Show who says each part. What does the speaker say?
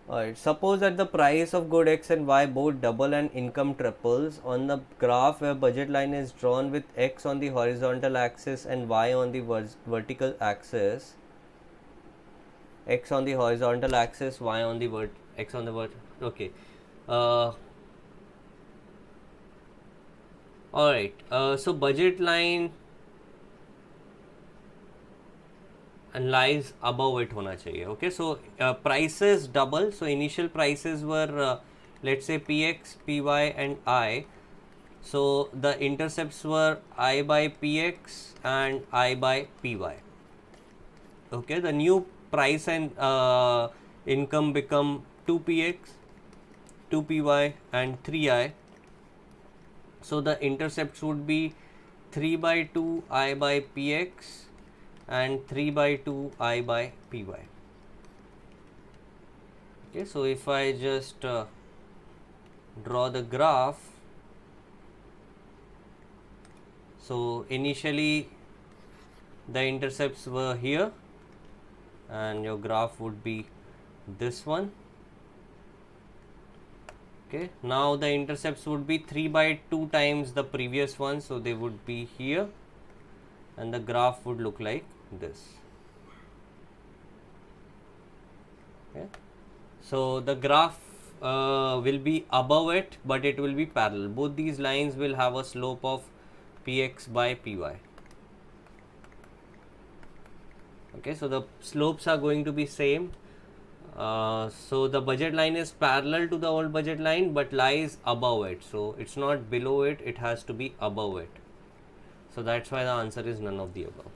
Speaker 1: Alright, suppose that the price of good X and Y both double and income triples. On the graph where budget line is drawn with X on the horizontal axis and Y on the vertical axis. X on the horizontal axis, Y on the X on the okay. Alright, so budget line and lies above it होना चाहिए. Okay, so prices double. So initial prices were let's say px, py and I. So the intercepts were I by px and I by py. Okay, the new price and income become 2px, 2py and 3i. So the intercepts would be 3 by 2 I by px and 3 by 2 I by py. Okay, so if I just draw the graph, so initially the intercepts were here and your graph would be this one. Okay, now the intercepts would be 3 by 2 times the previous one, so they would be here and the graph would look like this. Okay, so the graph will be above it, but it will be parallel. Both these lines will have a slope of px by py. Okay, so the slopes are going to be same. So the budget line is parallel to the old budget line but lies above it. So it's not below it, it has to be above it. So that's why the answer is none of the above.